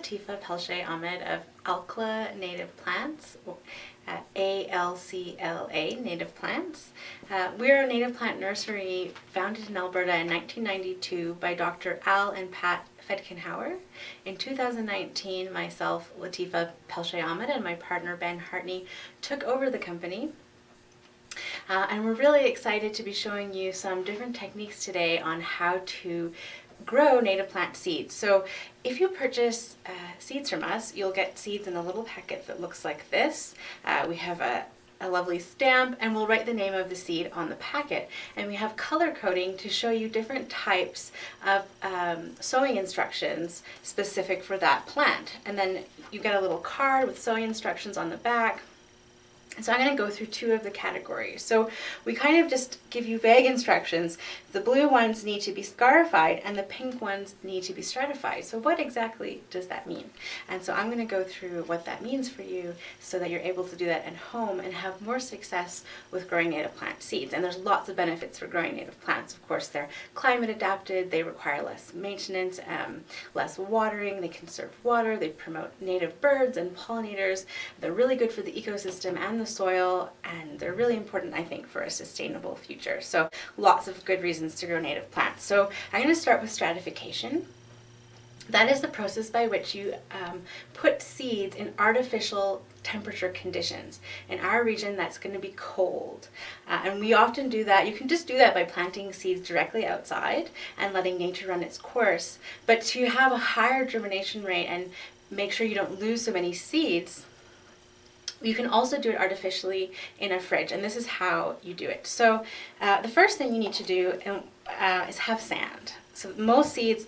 Latifa Pelletier-Ahmed of ALCLA Native Plants, ALCLA Native Plants. We're a native plant nursery founded in Alberta in 1992 by Dr. Al and Pat Fedkinhauer. In 2019, myself, Latifa Pelletier-Ahmed, and my partner Ben Hartney took over the company. And we're really excited to be showing you some different techniques today on how to grow native plant seeds. So if you purchase seeds from us, you'll get seeds in a little packet that looks like this. We have a lovely stamp, and we'll write the name of the seed on the packet. And we have color coding to show you different types of sowing instructions specific for that plant. And then you get a little card with sowing instructions on the back. And so I'm going to go through two of the categories. So we kind of just give you vague instructions. The blue ones need to be scarified and the pink ones need to be stratified. So what exactly does that mean? And so I'm going to go through what that means for you so that you're able to do that at home and have more success with growing native plant seeds. And there's lots of benefits for growing native plants. Of course, they're climate adapted, they require less maintenance, less watering, they conserve water, they promote native birds and pollinators. They're really good for the ecosystem and the soil, and they're really important, I think, for a sustainable future. So lots of good reasons to grow native plants. So I'm going to start with stratification. That is the process by which you put seeds in artificial temperature conditions. In our region, that's going to be cold. And we often do that. You can just do that by planting seeds directly outside and letting nature run its course. But to have a higher germination rate and make sure you don't lose so many seeds, you can also do it artificially in a fridge, and this is how you do it. So the first thing you need to do is have sand. So most seeds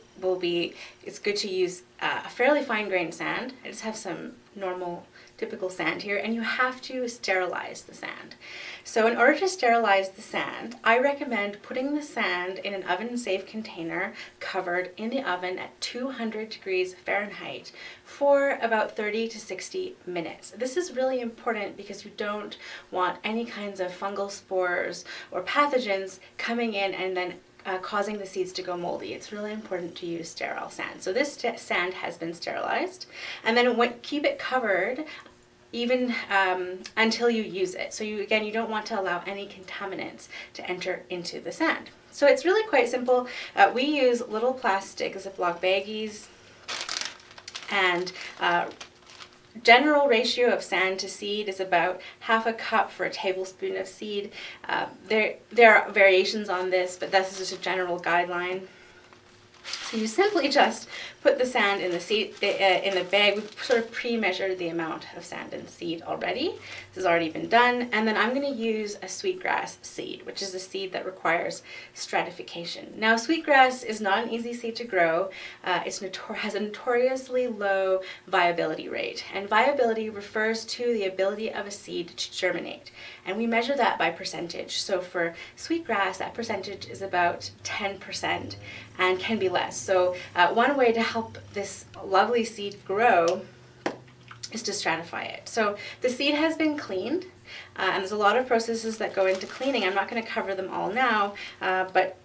it's good to use a fairly fine-grained sand. I just have some normal, typical sand here, and you have to sterilize the sand. So in order to sterilize the sand, I recommend putting the sand in an oven-safe container covered in the oven at 200 degrees Fahrenheit for about 30 to 60 minutes. This is really important because you don't want any kinds of fungal spores or pathogens coming in and then causing the seeds to go moldy. It's really important to use sterile sand. So this sand has been sterilized, and then keep it covered even until you use it. So you don't want to allow any contaminants to enter into the sand. So it's really quite simple. We use little plastic Ziploc baggies, and general ratio of sand to seed is about half a cup for a tablespoon of seed. There are variations on this, but this is just a general guideline. So you simply just put the sand in the bag. We've sort of pre-measured the amount of sand and seed already. This has already been done. And then I'm going to use a sweetgrass seed, which is a seed that requires stratification. Now, sweetgrass is not an easy seed to grow. It has a notoriously low viability rate. And viability refers to the ability of a seed to germinate. And we measure that by percentage. So for sweetgrass, that percentage is about 10% and can be less. So one way to help this lovely seed grow is to stratify it. So the seed has been cleaned, and there's a lot of processes that go into cleaning. I'm not going to cover them all now, but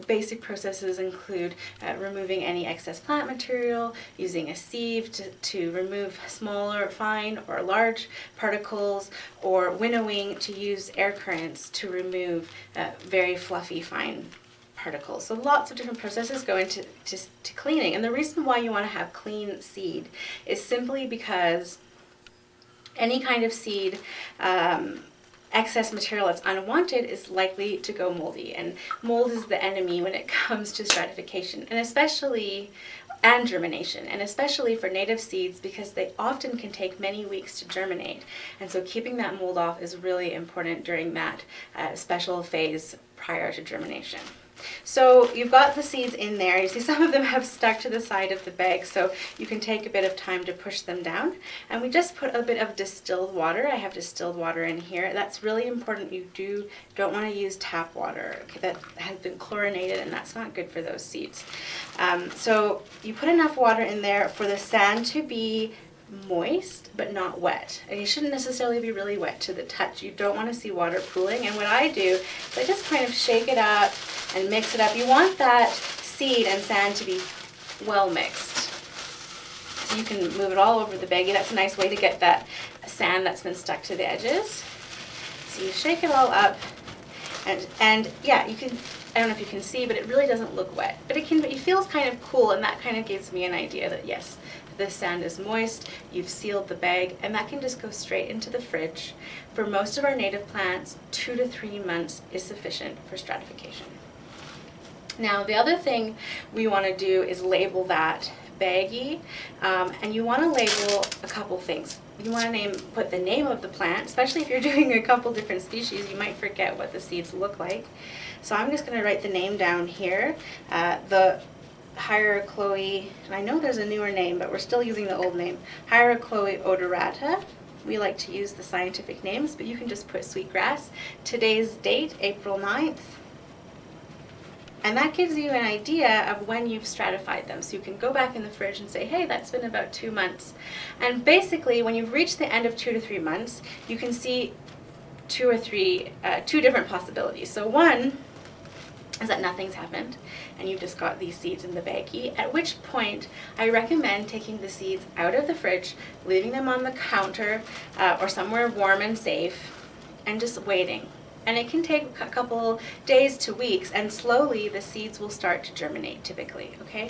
basic processes include removing any excess plant material, using a sieve to remove smaller, fine, or large particles, or winnowing to use air currents to remove very fluffy, fine particles. So lots of different processes go into cleaning. And the reason why you want to have clean seed is simply because any kind of seed, excess material that's unwanted is likely to go moldy. And mold is the enemy when it comes to stratification, and germination, and especially for native seeds because they often can take many weeks to germinate. And so keeping that mold off is really important during that special phase prior to germination. So you've got the seeds in there. You see some of them have stuck to the side of the bag, so you can take a bit of time to push them down. And we just put a bit of distilled water. I have distilled water in here. That's really important. You don't want to use tap water that has been chlorinated, and that's not good for those seeds. So you put enough water in there for the sand to be moist but not wet. And you shouldn't necessarily be really wet to the touch. You don't want to see water pooling. And what I do is I just kind of shake it up and mix it up. You want that seed and sand to be well mixed. you can move it all over the baggie. That's a nice way to get that sand that's been stuck to the edges. So you shake it all up, and yeah, you can, I don't know if you can see, but it really doesn't look wet. But it feels kind of cool, and that kind of gives me an idea that yes, this sand is moist, you've sealed the bag, and that can just go straight into the fridge. For most of our native plants, 2 to 3 months is sufficient for stratification. Now, the other thing we want to do is label that baggie, and you want to label a couple things. You want to put the name of the plant, especially if you're doing a couple different species, you might forget what the seeds look like. So I'm just going to write the name down here. The ALCLA, and I know there's a newer name, but we're still using the old name, ALCLA odorata. We like to use the scientific names, but you can just put sweetgrass. Today's date, April 9th. And that gives you an idea of when you've stratified them. So you can go back in the fridge and say, hey, that's been about 2 months. And basically, when you've reached the end of 2 to 3 months, you can see two different possibilities. So one is that nothing's happened, and you've just got these seeds in the baggie, at which point I recommend taking the seeds out of the fridge, leaving them on the counter or somewhere warm and safe, and just waiting. And it can take a couple days to weeks, and slowly the seeds will start to germinate typically, okay?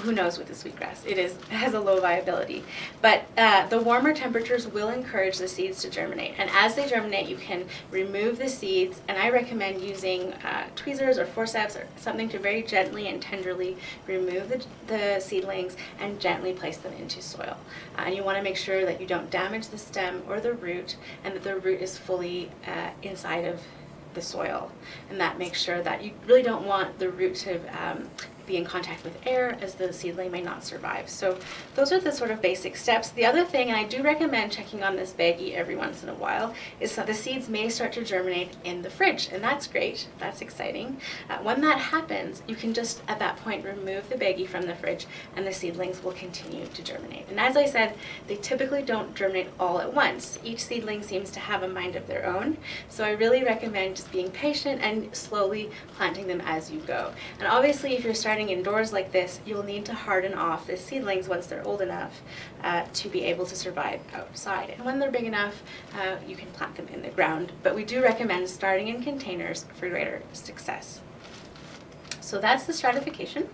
Who knows with the sweetgrass? It has a low viability. But the warmer temperatures will encourage the seeds to germinate. And as they germinate, you can remove the seeds, and I recommend using tweezers or forceps or something to very gently and tenderly remove the seedlings and gently place them into soil. And you want to make sure that you don't damage the stem or the root, and that the root is fully inside of the soil. And that makes sure that you really don't want the root to be in contact with air, as the seedling may not survive. So those are the sort of basic steps. The other thing, and I do recommend checking on this baggie every once in a while, is that the seeds may start to germinate in the fridge, and that's great, that's exciting. When that happens, you can just at that point remove the baggie from the fridge, and the seedlings will continue to germinate. And as I said, they typically don't germinate all at once. Each seedling seems to have a mind of their own, so I really recommend just being patient and slowly planting them as you go. And obviously, if you're starting indoors like this, you'll need to harden off the seedlings once they're old enough to be able to survive outside. And when they're big enough, you can plant them in the ground. But we do recommend starting in containers for greater success. So that's the stratification.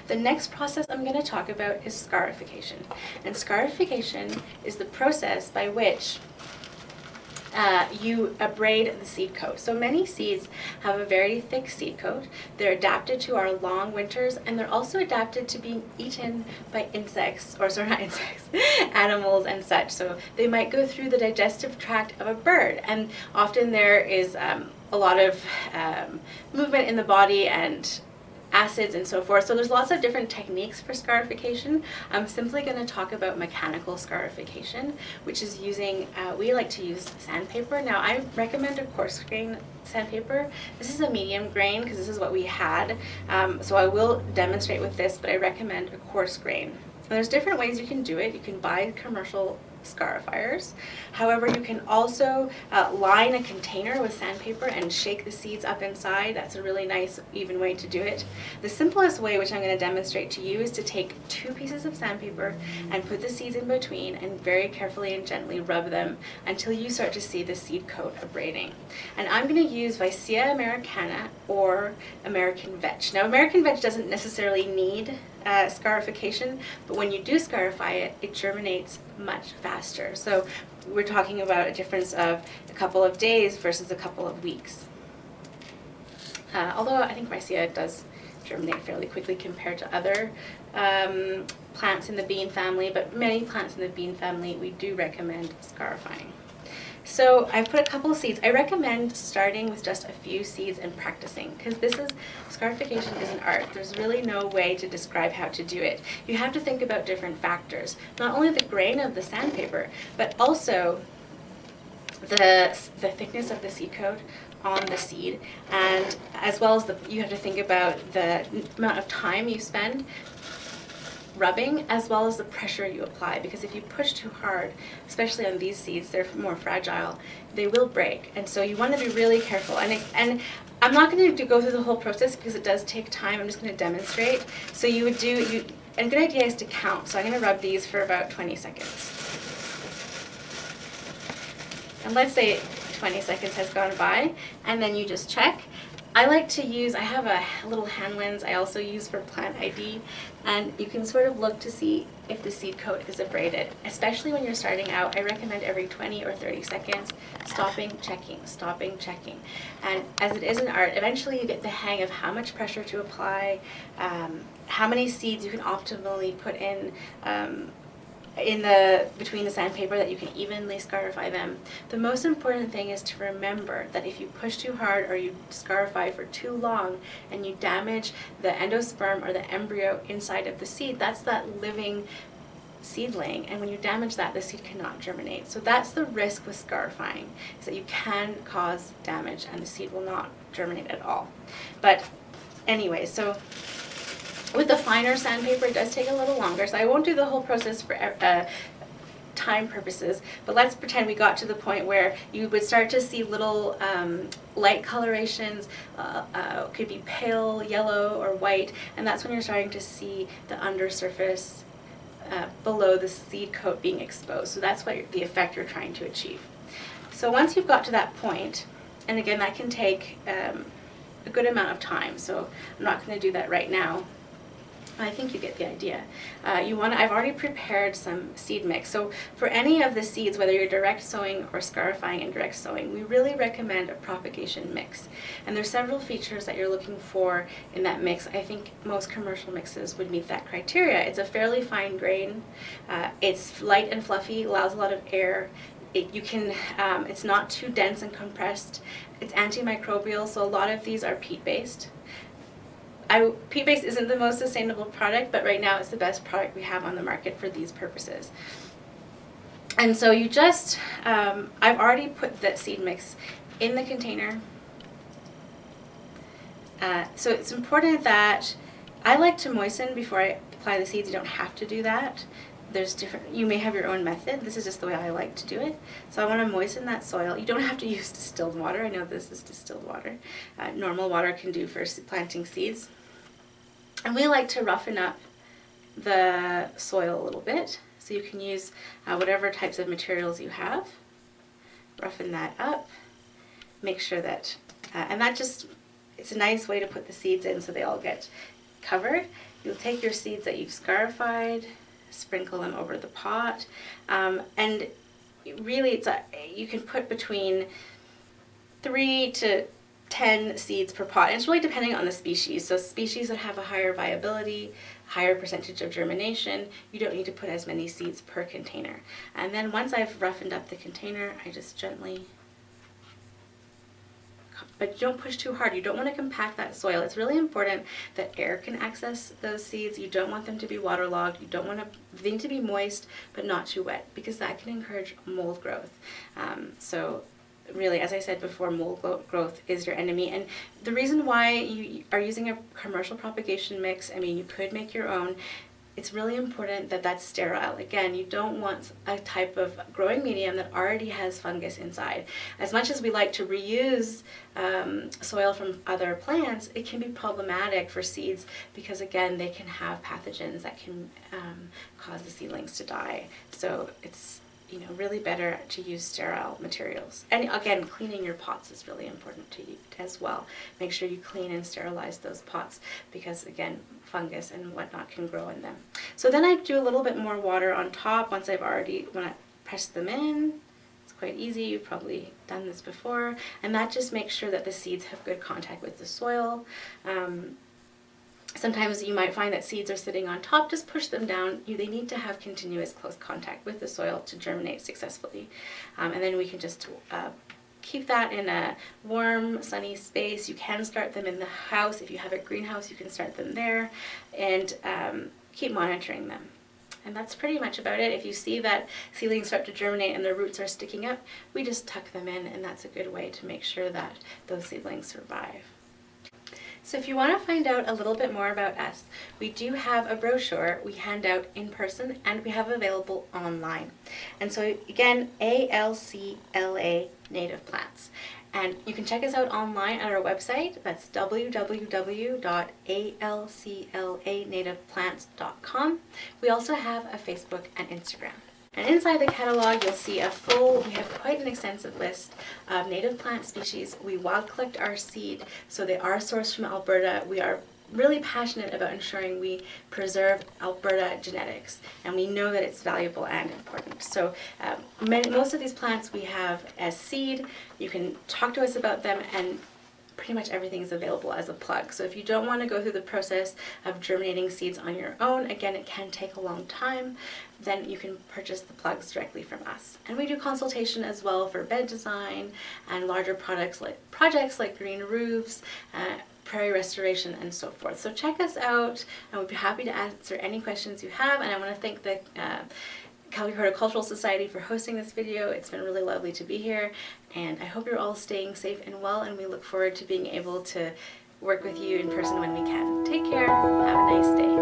The next process I'm going to talk about is scarification. And scarification is the process by which you abrade the seed coat. So many seeds have a very thick seed coat. They're adapted to our long winters, and they're also adapted to being eaten by insects, or sorry, not insects, animals and such. So they might go through the digestive tract of a bird, and often there is a lot of movement in the body and acids and so forth. So there's lots of different techniques for scarification. I'm simply going to talk about mechanical scarification, which is using, we like to use sandpaper. Now I recommend a coarse grain sandpaper. This is a medium grain because this is what we had. So I will demonstrate with this, but I recommend a coarse grain. And there's different ways you can do it. You can buy commercial scarifiers. However, you can also line a container with sandpaper and shake the seeds up inside. That's a really nice, even way to do it. The simplest way, which I'm going to demonstrate to you, is to take 2 pieces of sandpaper and put the seeds in between and very carefully and gently rub them until you start to see the seed coat abrading. And I'm going to use Vicia americana or American vetch. Now, American vetch doesn't necessarily need scarification, but when you do scarify it, it germinates much faster. So we're talking about a difference of a couple of days versus a couple of weeks. Although I think Vicia does germinate fairly quickly compared to other plants in the bean family, but many plants in the bean family we do recommend scarifying. So I've put a couple of seeds. I recommend starting with just a few seeds and practicing, because scarification is an art. There's really no way to describe how to do it. You have to think about different factors. Not only the grain of the sandpaper, but also the thickness of the seed coat on the seed, and as well as you have to think about the amount of time you spend rubbing, as well as the pressure you apply, because if you push too hard, especially on these seeds, they're more fragile, they will break. And so you want to be really careful. And I'm not going to go through the whole process because it does take time. I'm just going to demonstrate. So you would do, a good idea is to count. So I'm going to rub these for about 20 seconds. And let's say 20 seconds has gone by, and then you just check. I like to use, I have a little hand lens I also use for plant ID, and you can sort of look to see if the seed coat is abraded. Especially when you're starting out, I recommend every 20 or 30 seconds, stopping, checking, stopping, checking. And as it is an art, eventually you get the hang of how much pressure to apply, how many seeds you can optimally put in between the sandpaper, that you can evenly scarify them. The most important thing is to remember that if you push too hard or you scarify for too long and you damage the endosperm or the embryo inside of the seed, that's that living seedling, and when you damage that, the seed cannot germinate. So that's the risk with scarifying, is that you can cause damage and the seed will not germinate at all. But anyway, so with the finer sandpaper, it does take a little longer, so I won't do the whole process for time purposes, but let's pretend we got to the point where you would start to see little light colorations, could be pale yellow or white, and that's when you're starting to see the undersurface below the seed coat being exposed. So that's what the effect you're trying to achieve. So once you've got to that point, and again, that can take a good amount of time, so I'm not going to do that right now. I think you get the idea. I've already prepared some seed mix. So for any of the seeds, whether you're direct sowing or scarifying and direct sowing, we really recommend a propagation mix. And there's several features that you're looking for in that mix. I think most commercial mixes would meet that criteria. It's a fairly fine grain. It's light and fluffy, allows a lot of air. It's not too dense and compressed. It's antimicrobial, so a lot of these are peat-based. Peat-based isn't the most sustainable product, but right now it's the best product we have on the market for these purposes. And so you just, I've already put that seed mix in the container. So it's important that I like to moisten before I apply the seeds. You don't have to do that. You may have your own method. This is just the way I like to do it. So I want to moisten that soil. You don't have to use distilled water. I know this is distilled water. Normal water can do for planting seeds. And we like to roughen up the soil a little bit. So you can use whatever types of materials you have. Roughen that up. Make sure that, and that just, it's a nice way to put the seeds in so they all get covered. You'll take your seeds that you've scarified, sprinkle them over the pot, and really you can put between 3 to 10 seeds per pot. And it's really depending on the species. So species that have a higher viability, higher percentage of germination, you don't need to put as many seeds per container. And then once I've roughened up the container, I just gently, but you don't push too hard. You don't want to compact that soil. It's really important that air can access those seeds. You don't want them to be waterlogged. You don't want they need to be moist, but not too wet, because that can encourage mold growth. So really, as I said before, mold growth is your enemy. And the reason why you are using a commercial propagation mix, I mean, you could make your own. It's really important that that's sterile. Again, you don't want a type of growing medium that already has fungus inside. As much as we like to reuse soil from other plants, it can be problematic for seeds because, again, they can have pathogens that can cause the seedlings to die. So it's really better to use sterile materials. And again, cleaning your pots is really important to you as well. Make sure you clean and sterilize those pots because, again, fungus and whatnot can grow in them. So then I do a little bit more water on top when I press them in. It's quite easy. You've probably done this before. And that just makes sure that the seeds have good contact with the soil. Sometimes you might find that seeds are sitting on top. Just push them down. They need to have continuous close contact with the soil to germinate successfully. And then we can just keep that in a warm, sunny space. You can start them in the house. If you have a greenhouse, you can start them there, and keep monitoring them. And that's pretty much about it. If you see that seedlings start to germinate and their roots are sticking up, we just tuck them in, and that's a good way to make sure that those seedlings survive. So if you want to find out a little bit more about us, we do have a brochure we hand out in person and we have available online. And so again, ALCLA Native Plants. And you can check us out online at our website. That's www.alclanative.plants.com. We also have a Facebook and Instagram. And inside the catalog, you'll see we have quite an extensive list of native plant species. We wild collect our seed, so they are sourced from Alberta. We are really passionate about ensuring we preserve Alberta genetics, and we know that it's valuable and important. So most of these plants we have as seed. You can talk to us about them, and pretty much everything is available as a plug. So if you don't want to go through the process of germinating seeds on your own, again, it can take a long time, then you can purchase the plugs directly from us. And we do consultation as well for bed design and larger projects like green roofs, prairie restoration, and so forth. So check us out, and we'd be happy to answer any questions you have. And I want to thank the Calgary Horticultural Society for hosting this video. It's been really lovely to be here, and I hope you're all staying safe and well, and we look forward to being able to work with you in person when we can. Take care. Have a nice day.